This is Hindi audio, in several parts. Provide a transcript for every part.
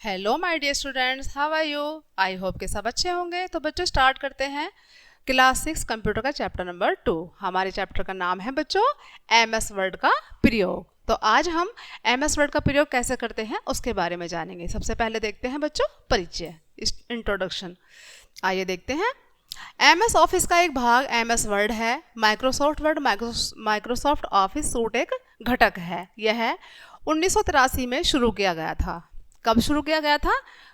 Hello my dear students, how are you? I hope के सब अच्छे होंगे। तो बच्चों स्टार्ट करते हैं क्लास 6 कंप्यूटर का चैप्टर नंबर 2। हमारे चैप्टर का नाम है बच्चों एमएस वर्ड का प्रयोग। तो आज हम एमएस वर्ड का प्रयोग कैसे करते हैं उसके बारे में जानेंगे। सबसे पहले देखते हैं बच्चों परिचय, इंट्रोडक्शन। आइए देखते हैं। एमएस ऑफिस का एक भाग एमएस वर्ड है। Microsoft word Microsoft office suit एक घटक है। यह 1983 में शुरू किया गया था। कब शुरू किया गया था?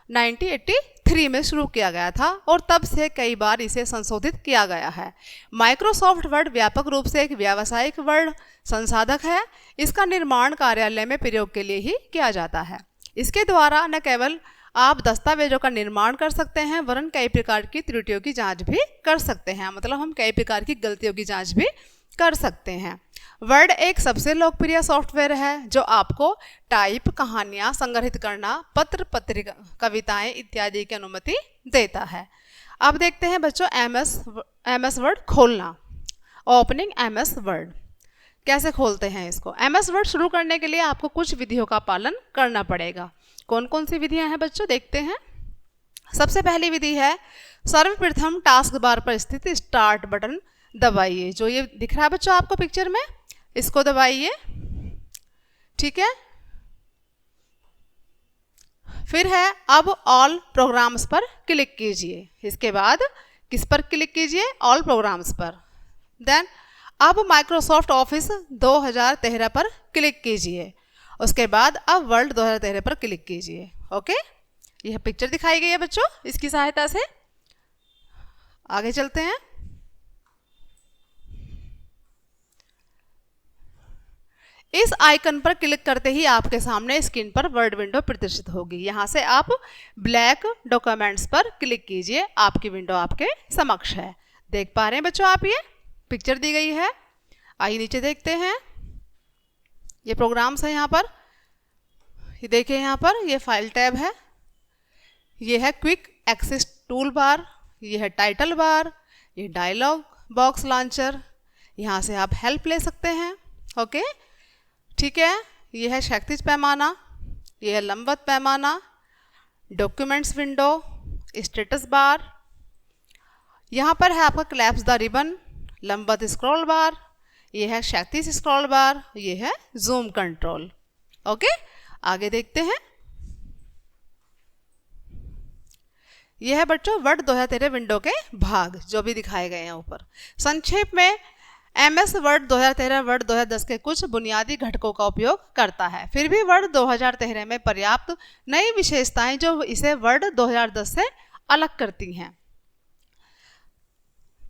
1983 में शुरू किया गया था और तब से कई बार इसे संशोधित किया गया है। माइक्रोसॉफ्ट वर्ड व्यापक रूप से एक व्यावसायिक वर्ड संसाधक है। इसका निर्माण कार्यालय में प्रयोग के लिए ही किया जाता है। इसके द्वारा न केवल आप दस्तावेजों का निर्माण कर सकते हैं वरन कई प्रकार की त्रुटियों की जांच भी कर सकते हैं। मतलब हम कई प्रकार की गलतियों की जांच भी कर सकते हैं। वर्ड एक सबसे लोकप्रिय सॉफ्टवेयर है जो आपको टाइप, कहानियाँ संग्रहित करना, पत्र पत्रिका, कविताएं इत्यादि की अनुमति देता है। अब देखते हैं बच्चों एमएस वर्ड खोलना। ओपनिंग एमएस वर्ड, कैसे खोलते हैं इसको? एमएस वर्ड शुरू करने के लिए आपको कुछ विधियों का पालन करना पड़ेगा। कौन कौन सी विधियां हैं बच्चों, देखते हैं। सबसे पहली विधि है सर्वप्रथम टास्क बार पर स्थित स्टार्ट बटन दबाइए। जो ये दिख रहा है बच्चों आपको पिक्चर में, इसको दबाइए, ठीक है। फिर है अब ऑल प्रोग्राम्स पर क्लिक कीजिए। इसके बाद किस पर क्लिक कीजिए? ऑल प्रोग्राम्स पर। देन अब माइक्रोसॉफ्ट ऑफिस 2013 पर क्लिक कीजिए। उसके बाद अब वर्ल्ड 2013 पर क्लिक कीजिए। ओके, यह पिक्चर दिखाई गई है बच्चों, इसकी सहायता से आगे चलते हैं। इस आइकन पर क्लिक करते ही आपके सामने स्क्रीन पर वर्ड विंडो प्रदर्शित होगी। यहाँ से आप ब्लैक डॉक्यूमेंट्स पर क्लिक कीजिए। आपकी विंडो आपके समक्ष है। देख पा रहे हैं बच्चों आप, ये पिक्चर दी गई है। आइए नीचे देखते हैं। ये प्रोग्राम्स है यहाँ पर, ये देखिए यहाँ पर ये फाइल टैब है, ये है क्विक एक्सेस टूल बार, ये है टाइटल बार, ये डायलॉग बॉक्स लॉन्चर। यहाँ से आप हेल्प ले सकते हैं। ओके, ठीक है। ये है क्षैतिज पैमाना, ये है लंबवत पैमाना, डॉक्यूमेंट्स विंडो, स्टेटस बार। यहाँ पर है आपका क्लैप्स द रिबन, लंबवत स्क्रॉल बार, ये है क्षैतिज स्क्रॉल बार, ये है जूम कंट्रोल। ओके, आगे देखते हैं। यह है बच्चों वर्ड 2013 विंडो के भाग जो भी दिखाए गए हैं ऊपर। संक्षेप में एमएस वर्ड 2013 वर्ड 2010 के कुछ बुनियादी घटकों का उपयोग करता है। फिर भी वर्ड 2013 में पर्याप्त नई विशेषताएं जो इसे वर्ड 2010 से अलग करती हैं।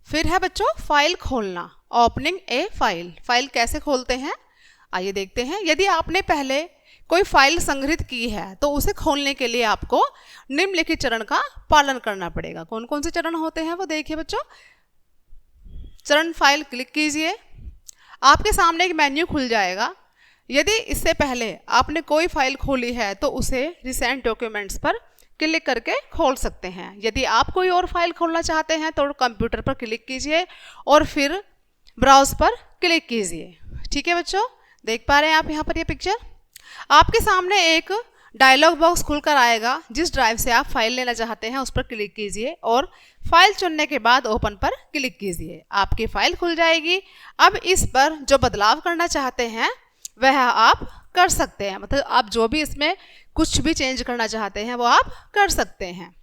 फिर है बच्चों फाइल खोलना। ओपनिंग ए फाइल, फाइल कैसे खोलते हैं आइए देखते हैं। यदि आपने पहले कोई फाइल संग्रहित की है तो उसे खोलने के लिए आपको निम्नलिखित चरण का पालन करना पड़ेगा। कौन कौन से चरण होते हैं वो देखिए बच्चों। चरण फाइल क्लिक कीजिए, आपके सामने एक मेन्यू खुल जाएगा। यदि इससे पहले आपने कोई फाइल खोली है तो उसे रिसेंट डॉक्यूमेंट्स पर क्लिक करके खोल सकते हैं। यदि आप कोई और फाइल खोलना चाहते हैं तो कंप्यूटर पर क्लिक कीजिए और फिर ब्राउज पर क्लिक कीजिए। ठीक है बच्चों, देख पा रहे हैं आप यहाँ पर ये पिक्चर। आपके सामने एक डायलॉग बॉक्स खुलकर आएगा। जिस ड्राइव से आप फाइल लेना चाहते हैं उस पर क्लिक कीजिए और फाइल चुनने के बाद ओपन पर क्लिक कीजिए। आपकी फाइल खुल जाएगी। अब इस पर जो बदलाव करना चाहते हैं वह आप कर सकते हैं। मतलब आप जो भी इसमें कुछ भी चेंज करना चाहते हैं वो आप कर सकते हैं।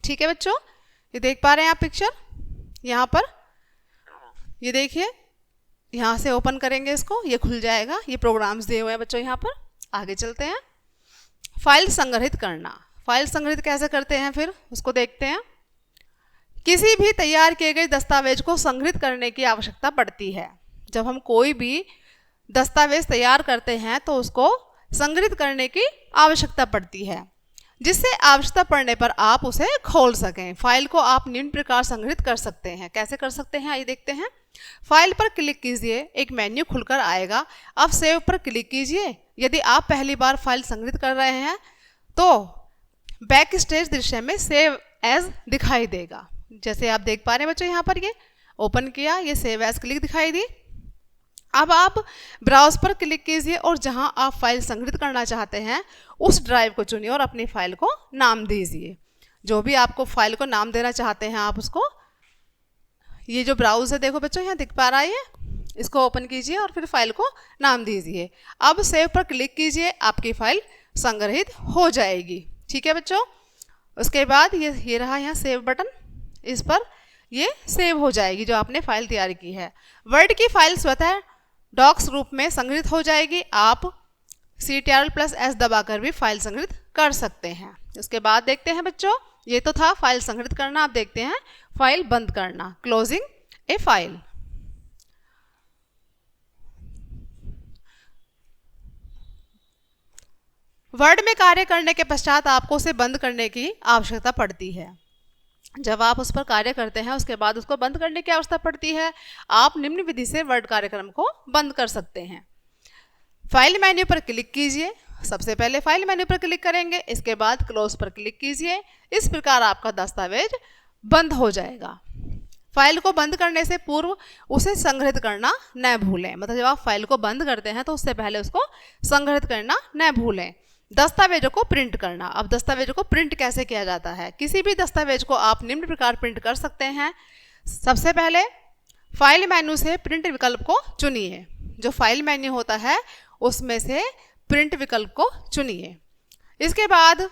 ठीक है बच्चों, ये देख पा रहे हैं आप पिक्चर यहाँ पर। ये देखिए, यहाँ से ओपन करेंगे इसको, ये खुल जाएगा। ये प्रोग्राम्स दिए हुए हैं बच्चों यहाँ पर। आगे चलते हैं। फाइल संग्रहित करना। फाइल संग्रहित कैसे करते हैं फिर उसको देखते हैं। किसी भी तैयार किए गए दस्तावेज को संग्रहित करने की आवश्यकता पड़ती है। जब हम कोई भी दस्तावेज तैयार करते हैं तो उसको संग्रहित करने की आवश्यकता पड़ती है, जिससे आवश्यकता पड़ने पर आप उसे खोल सकें। फाइल को आप निम्न प्रकार संग्रहित कर सकते हैं। कैसे कर सकते हैं आइए देखते हैं। फाइल पर क्लिक कीजिए, एक मेन्यू खुलकर आएगा। अब सेव पर क्लिक कीजिए। यदि आप पहली बार फाइल संग्रहित कर रहे हैं तो बैक स्टेज दृश्य में सेव एज दिखाई देगा। जैसे आप देख पा रहे हैं बच्चों यहाँ पर, ये ओपन किया, ये सेव एज क्लिक दिखाई दी। अब आप ब्राउज पर क्लिक कीजिए और जहां आप फाइल संग्रहित करना चाहते हैं उस ड्राइव को चुनिए और अपनी फाइल को नाम दीजिए। जो भी आपको फाइल को नाम देना चाहते हैं आप उसको, ये जो ब्राउज है देखो बच्चों यहाँ दिख पा रहा है, इसको ओपन कीजिए और फिर फाइल को नाम दीजिए। अब सेव पर क्लिक कीजिए, आपकी फाइल संग्रहित हो जाएगी। ठीक है बच्चों, उसके बाद ये रहा यहाँ सेव बटन, इस पर ये सेव हो जाएगी जो आपने फाइल तैयार की है। वर्ड की फाइल स्वतः डॉक्स रूप में संग्रहित हो जाएगी। आप Ctrl+S दबाकर भी फाइल संग्रहित कर सकते हैं। उसके बाद देखते हैं बच्चों, ये तो था फाइल संग्रहित करना, आप देखते हैं फाइल बंद करना, क्लोजिंग ए फाइल। वर्ड में कार्य करने के पश्चात आपको उसे बंद करने की आवश्यकता पड़ती है। जब आप उस पर कार्य करते हैं उसके बाद उसको बंद करने की आवश्यकता पड़ती है। आप निम्न विधि से वर्ड कार्यक्रम को बंद कर सकते हैं। फाइल मेन्यू पर क्लिक कीजिए, सबसे पहले फाइल मेन्यू पर क्लिक करेंगे, इसके बाद क्लोज पर क्लिक कीजिए। इस प्रकार आपका दस्तावेज बंद हो जाएगा। फाइल को बंद करने से पूर्व उसे संग्रहित करना न भूलें। मतलब जब आप फाइल को बंद करते हैं तो उससे पहले उसको संग्रहित करना न भूलें। दस्तावेजों को प्रिंट करना। अब दस्तावेजों को प्रिंट कैसे किया जाता है? किसी भी दस्तावेज को आप निम्न प्रकार प्रिंट कर सकते हैं। सबसे पहले फाइल मेन्यू से प्रिंट विकल्प को चुनिए। जो फाइल मेन्यू होता है उसमें से प्रिंट विकल्प को चुनिए। इसके बाद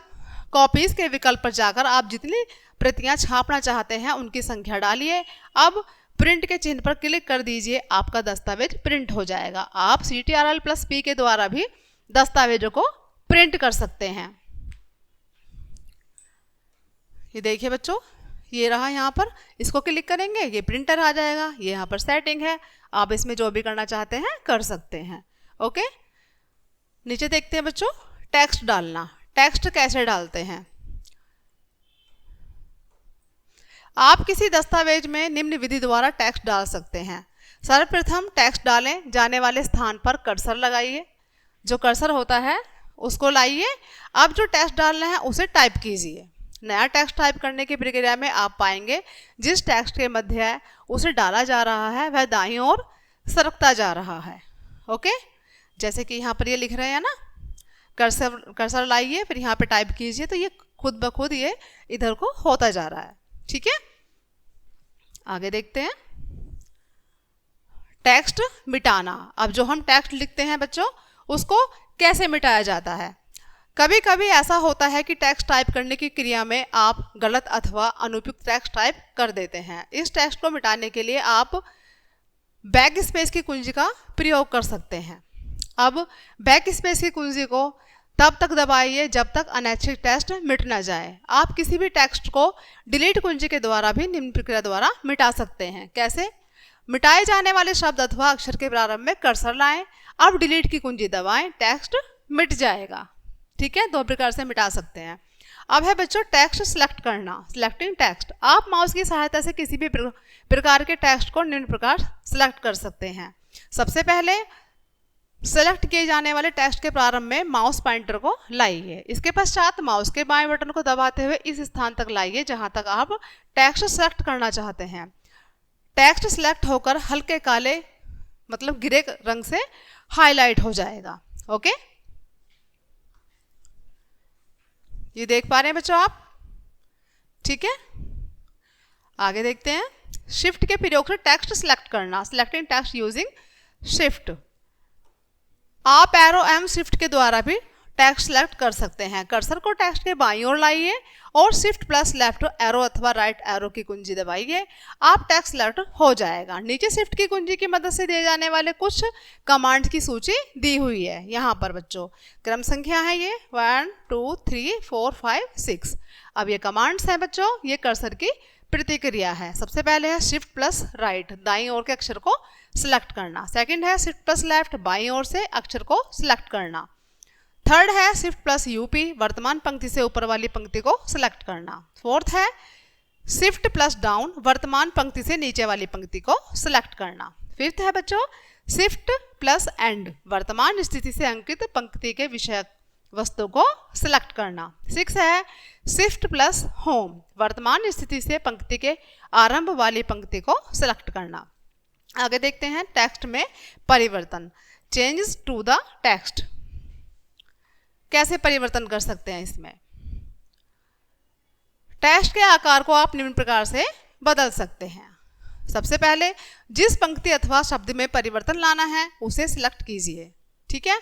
कॉपीज के विकल्प पर जाकर आप जितनी प्रतियां छापना चाहते हैं उनकी संख्या डालिए। अब प्रिंट के चिन्ह पर क्लिक कर दीजिए, आपका दस्तावेज प्रिंट हो जाएगा। आप Ctrl+P के द्वारा भी दस्तावेजों को प्रिंट कर सकते हैं। ये देखिए बच्चों, ये रहा यहाँ पर, इसको क्लिक करेंगे ये प्रिंटर आ जाएगा। ये यहाँ पर सेटिंग है, आप इसमें जो भी करना चाहते हैं कर सकते हैं। ओके, नीचे देखते हैं बच्चों, टेक्स्ट डालना। टेक्स्ट कैसे डालते हैं? आप किसी दस्तावेज में निम्न विधि द्वारा टेक्स्ट डाल सकते हैं। सर्वप्रथम टेक्स्ट डालें जाने वाले स्थान पर कर्सर लगाइए। जो कर्सर होता है उसको लाइए। अब जो टेक्स्ट डालना है उसे टाइप कीजिए। नया टेक्स्ट टाइप करने की प्रक्रिया में आप पाएंगे जिस टेक्स्ट के मध्य है उसे डाला जा रहा है वह दाईं ओर सरकता जा रहा है। ओके, जैसे कि यहाँ पर ये लिख रहे हैं ना, कर्सर लाइए फिर यहाँ पे टाइप कीजिए तो ये खुद ब खुद ये इधर को होता जा रहा है। ठीक है, आगे देखते हैं। टेक्स्ट मिटाना। अब जो हम टेक्स्ट लिखते हैं बच्चों उसको कैसे मिटाया जाता है? कभी कभी ऐसा होता है कि टेक्स्ट टाइप करने की क्रिया में आप गलत अथवा अनुपयुक्त टेक्स्ट टाइप कर देते हैं। इस टेक्स्ट को मिटाने के लिए आप बैक स्पेस की कुंजी का प्रयोग कर सकते हैं। अब बैक स्पेस की कुंजी को तब तक दबाइए जब तक अनैच्छिक टेक्स्ट मिट ना जाए। आप किसी भी टेक्स्ट को डिलीट कुंजी के द्वारा भी निम्न प्रक्रिया द्वारा मिटा सकते हैं। कैसे? मिटाए जाने वाले शब्द अथवा अक्षर के प्रारंभ में कर्सर लाएं, अब डिलीट की कुंजी दबाएं, टेक्स्ट मिट जाएगा। ठीक है, दो प्रकार से मिटा सकते हैं। अब है बच्चों टेक्स्ट सिलेक्ट करना, सिलेक्टिंग टेक्स्ट। आप माउस की सहायता से किसी भी प्रकार के टेक्स्ट को निम्न प्रकार सिलेक्ट कर सकते हैं। सबसे पहले सेलेक्ट किए जाने वाले टेक्स्ट के प्रारंभ में माउस पॉइंटर को लाइए। इसके पश्चात माउस के बाएं बटन को दबाते हुए इस स्थान तक लाइए जहां तक आप टेक्स्ट सेलेक्ट करना चाहते हैं। टेक्स्ट सिलेक्ट होकर हल्के काले मतलब ग्रे रंग से हाईलाइट हो जाएगा। ओके, ये देख पा रहे हैं बच्चों आप? ठीक है, आगे देखते हैं। शिफ्ट के प्रयोग से टेक्स्ट सिलेक्ट करना, सिलेक्टिंग टेक्स्ट यूजिंग शिफ्ट। आप एरो एम शिफ्ट के द्वारा भी टेक्स्ट सिलेक्ट कर सकते हैं। कर्सर को टेक्स्ट के बाईं ओर लाइए और शिफ्ट प्लस लेफ्ट एरो अथवा राइट एरो की कुंजी दबाइए, आप टेक्स्ट सिलेक्ट हो जाएगा। नीचे शिफ्ट की कुंजी की मदद से दिए जाने वाले कुछ कमांड्स की सूची दी हुई है यहाँ पर बच्चों। क्रम संख्या है ये 1 2 3 4 5 6। अब ये कमांड्स हैं बच्चों, ये कर्सर की प्रतिक्रिया है। सबसे पहले है शिफ्ट प्लस राइट, दाईं ओर के अक्षर को सिलेक्ट करना। सेकंड है शिफ्ट प्लस लेफ्ट, बाईं ओर से अक्षर को सिलेक्ट करना। थर्ड है शिफ्ट प्लस यूपी, वर्तमान पंक्ति से ऊपर वाली पंक्ति को सिलेक्ट करना। फोर्थ है शिफ्ट प्लस डाउन, वर्तमान पंक्ति से नीचे वाली पंक्ति को सिलेक्ट करना। फिफ्थ है बच्चों शिफ्ट प्लस एंड, वर्तमान स्थिति से अंकित पंक्ति के विषय वस्तु को सिलेक्ट करना। सिक्स है शिफ्ट प्लस होम, वर्तमान स्थिति से पंक्ति के आरंभ वाली पंक्ति को सिलेक्ट करना। आगे देखते हैं टेक्स्ट में परिवर्तन, चेंज टू द टेक्स्ट। कैसे परिवर्तन कर सकते हैं इसमें? टेक्स्ट के आकार को आप निम्न प्रकार से बदल सकते हैं। सबसे पहले जिस पंक्ति अथवा शब्द में परिवर्तन लाना है उसे सिलेक्ट कीजिए। ठीक है,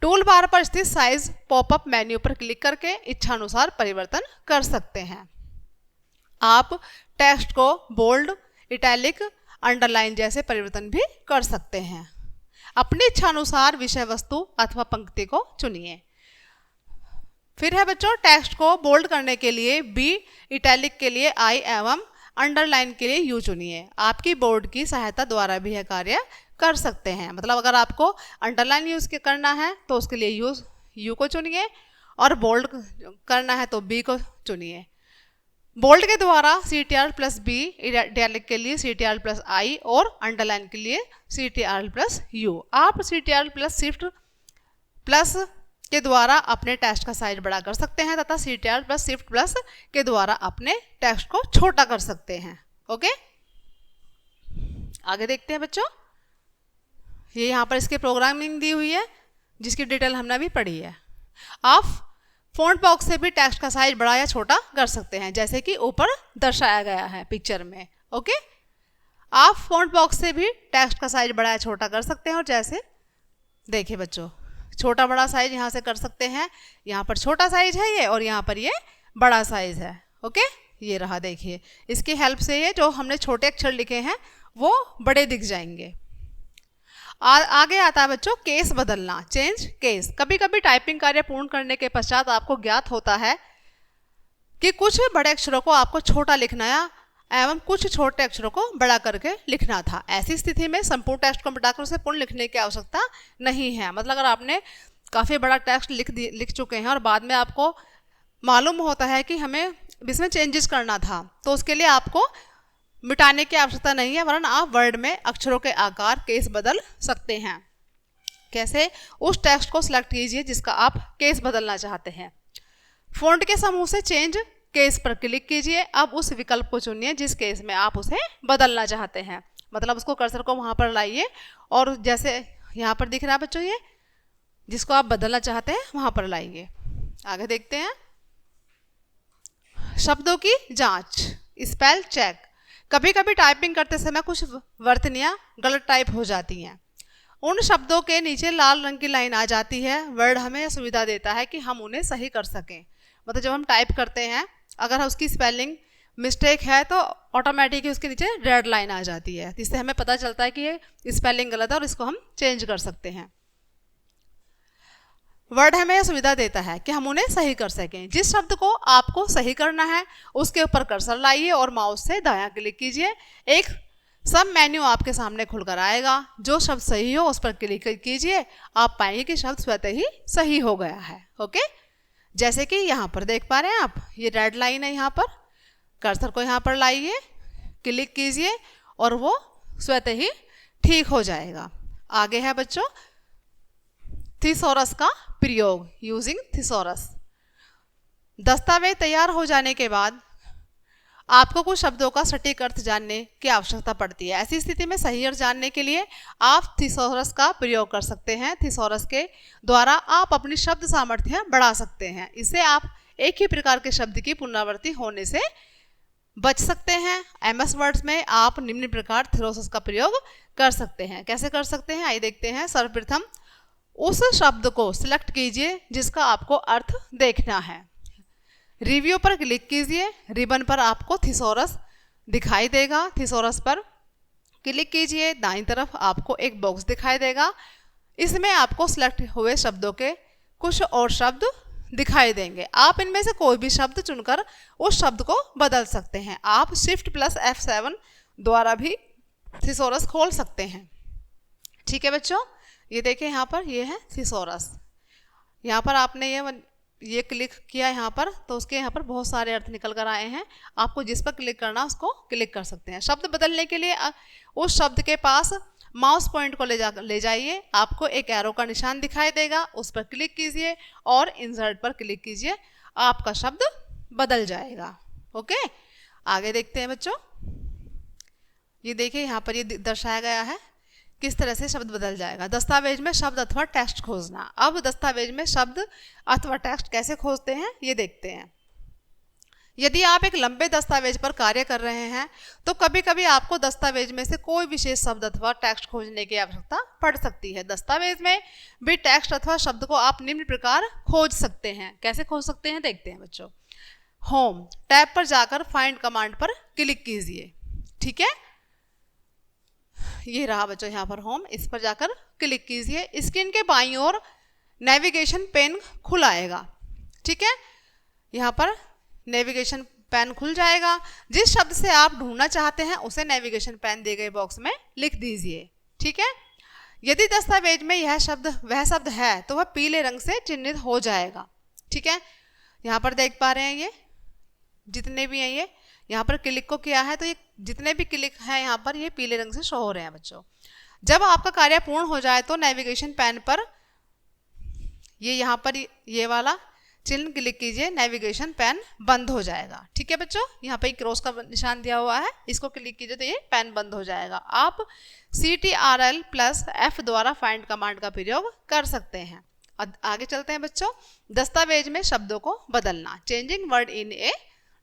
टूल बार पर स्थित साइज पॉपअप मेन्यू पर क्लिक करके इच्छानुसार परिवर्तन कर सकते हैं। आप टेक्स्ट को बोल्ड, इटैलिक, अंडरलाइन जैसे परिवर्तन भी कर सकते हैं। अपनी इच्छानुसार विषय वस्तु अथवा पंक्ति को चुनिए। फिर है बच्चों, टेक्स्ट को बोल्ड करने के लिए बी, इटैलिक के लिए आई एवं अंडरलाइन के लिए यू चुनिए। आपकी बोर्ड की सहायता द्वारा भी यह कार्य कर सकते हैं। मतलब अगर आपको अंडरलाइन यूज करना है तो उसके लिए यू को चुनिए, और बोल्ड करना है तो बी को चुनिए। बोल्ड के द्वारा CTRL प्लस बी, इटैलिक के लिए CTRL प्लस आई और अंडरलाइन के लिए CTRL प्लस यू। आप CTRL प्लस शिफ्ट प्लस के द्वारा अपने टेक्स्ट का साइज बड़ा कर सकते हैं तथा CTRL प्लस शिफ्ट प्लस के द्वारा अपने टेक्स्ट को छोटा कर सकते हैं। ओके, आगे देखते हैं बच्चों। ये यहाँ पर इसकी प्रोग्रामिंग दी हुई है जिसकी डिटेल हमने अभी पढ़ी है। आप फॉन्ट बॉक्स से भी टेक्स्ट का साइज बड़ा या छोटा कर सकते हैं, जैसे कि ऊपर दर्शाया गया है पिक्चर में। ओके, आप फॉन्ट बॉक्स से भी टेक्स्ट का साइज बड़ा या छोटा कर सकते हैं, और जैसे देखिए बच्चों, छोटा बड़ा साइज यहाँ से कर सकते हैं। यहाँ पर छोटा साइज है ये, और यहाँ पर ये बड़ा साइज है। ओके, ये रहा, देखिए इसकी हेल्प से ये जो हमने छोटे अक्षर लिखे हैं वो बड़े दिख जाएंगे। आगे आता है बच्चों केस बदलना, चेंज केस। कभी कभी टाइपिंग कार्य पूर्ण करने के पश्चात आपको ज्ञात होता है कि कुछ बड़े अक्षरों को आपको छोटा लिखना है एवं कुछ छोटे अक्षरों को बड़ा करके लिखना था। ऐसी स्थिति में संपूर्ण टेक्स्ट को मिटाकर उसे पूर्ण लिखने की आवश्यकता नहीं है। मतलब अगर आपने काफ़ी बड़ा टेक्स्ट लिख चुके हैं और बाद में आपको मालूम होता है कि हमें इसमें चेंजेस करना था, तो उसके लिए आपको मिटाने की आवश्यकता नहीं है, वरन आप वर्ड में अक्षरों के आकार केस बदल सकते हैं। कैसे? उस टेक्स्ट को सिलेक्ट कीजिए जिसका आप केस बदलना चाहते हैं। फ़ॉन्ट के समूह से चेंज केस पर क्लिक कीजिए। अब उस विकल्प को चुनिए जिस केस में आप उसे बदलना चाहते हैं। मतलब उसको कर्सर को वहाँ पर लाइए और जैसे यहाँ पर दिख रहा है बच्चों, ये जिसको आप बदलना चाहते हैं वहाँ पर लाइए। आगे देखते हैं शब्दों की जांच, स्पेल चेक। कभी कभी टाइपिंग करते समय कुछ वर्तनियाँ गलत टाइप हो जाती हैं। उन शब्दों के नीचे लाल रंग की लाइन आ जाती है। वर्ड हमें सुविधा देता है कि हम उन्हें सही कर सकें। मतलब जब हम टाइप करते हैं, अगर उसकी स्पेलिंग मिस्टेक है तो ऑटोमेटिकली उसके नीचे रेड लाइन आ जाती है, जिससे हमें पता चलता है कि ये स्पेलिंग गलत है और इसको हम चेंज कर सकते हैं। वर्ड हमें सुविधा देता है कि हम उन्हें सही कर सकें। जिस शब्द को आपको सही करना है उसके ऊपर कर्सर लाइए और माउस से दायां क्लिक कीजिए। एक सब मेन्यू आपके सामने खुलकर आएगा। जो शब्द सही हो उस पर क्लिक कीजिए। आप पाएंगे कि शब्द स्वतः ही सही हो गया है। ओके, जैसे कि यहाँ पर देख पा रहे हैं आप, ये रेड लाइन है। यहाँ पर कर्सर को यहाँ पर लाइए, क्लिक कीजिए और वो स्वतः ही ठीक हो जाएगा। आगे है बच्चों थिसॉरस का प्रयोग, यूजिंग थिसॉरस। दस्तावेज तैयार हो जाने के बाद आपको कुछ शब्दों का सटीक अर्थ जानने की आवश्यकता पड़ती है। ऐसी स्थिति में सही अर्थ जानने के लिए आप थिसॉरस का प्रयोग कर सकते हैं। थिसॉरस के द्वारा आप अपनी शब्द सामर्थ्य बढ़ा सकते हैं। इससे आप एक ही प्रकार के शब्द की पुनरावृत्ति होने से बच सकते हैं। MS वर्ड्स में आप निम्न प्रकार थिसॉरस का प्रयोग कर सकते हैं। कैसे कर सकते हैं आइए देखते हैं। सर्वप्रथम उस शब्द को सिलेक्ट कीजिए जिसका आपको अर्थ देखना है। रिव्यू पर क्लिक कीजिए। रिबन पर आपको थिसॉरस दिखाई देगा। थिसॉरस पर क्लिक कीजिए। दाईं तरफ आपको एक बॉक्स दिखाई देगा। इसमें आपको सिलेक्ट हुए शब्दों के कुछ और शब्द दिखाई देंगे। आप इनमें से कोई भी शब्द चुनकर उस शब्द को बदल सकते हैं। आप शिफ्ट प्लस F7 द्वारा भी थिसॉरस खोल सकते हैं। ठीक है बच्चों, ये देखें यहाँ पर ये है थिसॉरस। यहाँ पर आपने ये क्लिक किया यहाँ पर तो उसके यहाँ पर बहुत सारे अर्थ निकल कर आए हैं। आपको जिस पर क्लिक करना उसको क्लिक कर सकते हैं। शब्द बदलने के लिए उस शब्द के पास माउस पॉइंट को ले जाइए। आपको एक एरो का निशान दिखाई देगा, उस पर क्लिक कीजिए और इंसर्ट पर क्लिक कीजिए। आपका शब्द बदल जाएगा। ओके, आगे देखते हैं बच्चों। ये देखिए यहाँ पर ये दर्शाया गया है किस तरह से शब्द बदल जाएगा। दस्तावेज में शब्द अथवा टेक्स्ट खोजना। अब दस्तावेज में शब्द अथवा टेक्स्ट कैसे खोजते हैं ये देखते हैं। यदि आप एक लंबे दस्तावेज पर कार्य कर रहे हैं तो कभी कभी आपको दस्तावेज में से कोई विशेष शब्द अथवा टेक्स्ट खोजने की आवश्यकता पड़ सकती है। दस्तावेज में भी टेक्स्ट अथवा शब्द को आप निम्न प्रकार खोज सकते हैं। कैसे खोज सकते हैं देखते हैं बच्चों। होम टैब पर जाकर फाइंड कमांड पर क्लिक कीजिए। ठीक है, ये रहा बच्चों यहाँ पर होम, इस पर जाकर क्लिक कीजिए। स्क्रीन के बाईं ओर नेविगेशन पेन खुल आएगा। ठीक है, यहाँ पर नेविगेशन पेन खुल जाएगा। जिस शब्द से आप ढूंढना चाहते हैं उसे नेविगेशन पेन दिए गए बॉक्स में लिख दीजिए। ठीक है, यदि दस्तावेज में यह शब्द वह शब्द है तो वह पीले रंग से चिन्हित हो जाएगा। ठीक है, यहाँ पर देख पा रहे हैं ये जितने भी हैं, ये यहाँ पर क्लिक को किया है तो ये जितने भी क्लिक हैं यहाँ पर ये पीले रंग से शो हो रहे हैं बच्चों। जब आपका कार्य पूर्ण हो जाए तो नेविगेशन पेन पर ये यहाँ पर ये वाला चिन्ह क्लिक कीजिए, नेविगेशन पेन बंद हो जाएगा। ठीक है बच्चों, यहाँ पे क्रॉस का निशान दिया हुआ है, इसको क्लिक कीजिए तो ये पेन बंद हो जाएगा। आप CTRL+F द्वारा फाइंड कमांड का प्रयोग कर सकते हैं। आगे चलते हैं बच्चों। दस्तावेज में शब्दों को बदलना, changing word in A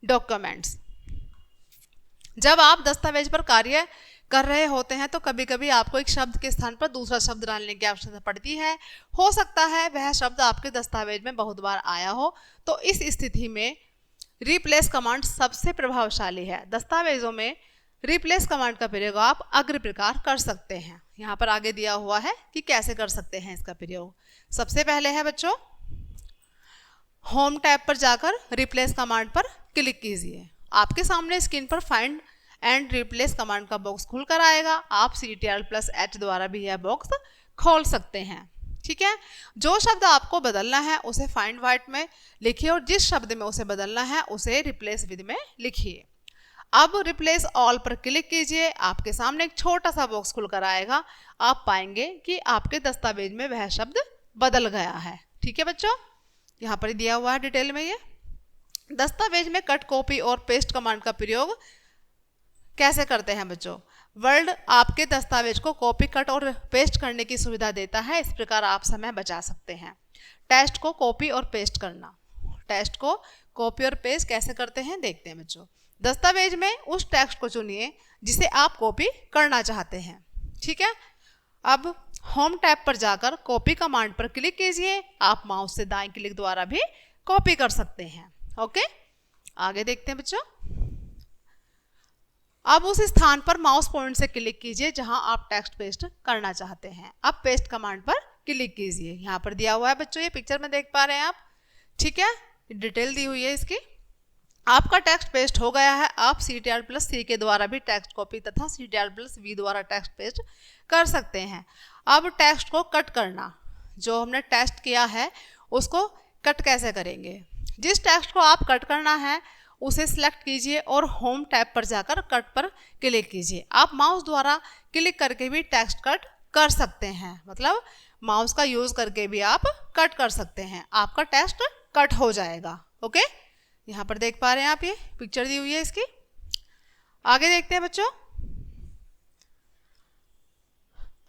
documents. जब आप दस्तावेज पर कार्य कर रहे होते हैं तो कभी कभी आपको एक शब्द के स्थान पर दूसरा शब्द डालने की आवश्यकता पड़ती है। हो सकता है वह शब्द आपके दस्तावेज में बहुत बार आया हो, तो इस स्थिति में रिप्लेस कमांड सबसे प्रभावशाली है। दस्तावेजों में रिप्लेस कमांड का प्रयोग आप अग्र प्रकार कर सकते हैं। यहाँ पर आगे दिया हुआ है कि कैसे कर सकते हैं इसका प्रयोग। सबसे पहले है बच्चों, होम टैब पर जाकर रिप्लेस कमांड पर क्लिक कीजिए। आपके सामने स्क्रीन पर फाइंड एंड रिप्लेस कमांड का बॉक्स खुलकर आएगा। आप CTRL+H द्वारा भी यह बॉक्स खोल सकते हैं। ठीक है, जो शब्द आपको बदलना है उसे फाइंड वर्ड में लिखिए और जिस शब्द में उसे बदलना है उसे रिप्लेस विद में लिखिए। अब रिप्लेस ऑल पर क्लिक कीजिए। आपके सामने एक छोटा सा बॉक्स खुलकर आएगा। आप पाएंगे कि आपके दस्तावेज में वह शब्द बदल गया है। ठीक है बच्चों, यहाँ पर दिया हुआ है डिटेल में। ये दस्तावेज में कट, कॉपी और पेस्ट कमांड का प्रयोग कैसे करते हैं बच्चों। वर्ड आपके दस्तावेज को कॉपी, कट और पेस्ट करने की सुविधा देता है। इस प्रकार आप समय बचा सकते हैं। टेक्स्ट को कॉपी और पेस्ट करना, टेक्स्ट को कॉपी और पेस्ट कैसे करते हैं देखते हैं बच्चों। दस्तावेज में उस टेक्स्ट को चुनिए जिसे आप कॉपी करना चाहते हैं। ठीक है, अब होम टैब पर जाकर कॉपी कमांड पर क्लिक कीजिए। आप माउस से दाएं क्लिक द्वारा भी कॉपी कर सकते हैं। ओके, आगे देखते हैं बच्चों। अब उस स्थान पर माउस पॉइंट से क्लिक कीजिए जहां आप टेक्स्ट पेस्ट करना चाहते हैं। अब पेस्ट कमांड पर क्लिक कीजिए। यहाँ पर दिया हुआ है बच्चों, ये पिक्चर में देख पा रहे हैं आप। ठीक है, डिटेल दी हुई है इसकी। आपका टेक्स्ट पेस्ट हो गया है। आप CTRL+C के द्वारा भी टेक्स्ट कॉपी तथा CTRL+V द्वारा टेक्स्ट पेस्ट कर सकते हैं। अब टेक्स्ट को कट करना, जो हमने टेस्ट किया है उसको कट कैसे करेंगे। जिस टेक्स्ट को आप कट करना है उसे सिलेक्ट कीजिए और होम टैब पर जाकर कट पर क्लिक कीजिए। आप माउस द्वारा क्लिक करके भी टेक्स्ट कट कर सकते हैं, मतलब माउस का यूज करके भी आप कट कर सकते हैं। आपका टेक्स्ट कट हो जाएगा। ओके, यहाँ पर देख पा रहे हैं आप, ये पिक्चर दी हुई है इसकी। आगे देखते हैं बच्चों।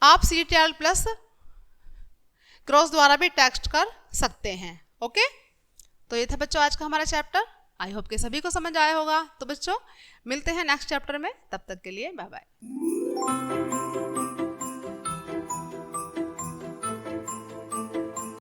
आप CTRL+ क्रॉस द्वारा भी टेक्स्ट कर सकते हैं। ओके, तो ये था बच्चों आज का हमारा चैप्टर। आई होप कि सभी को समझ आया होगा। तो बच्चों मिलते हैं नेक्स्ट चैप्टर में, तब तक के लिए बाय बाय।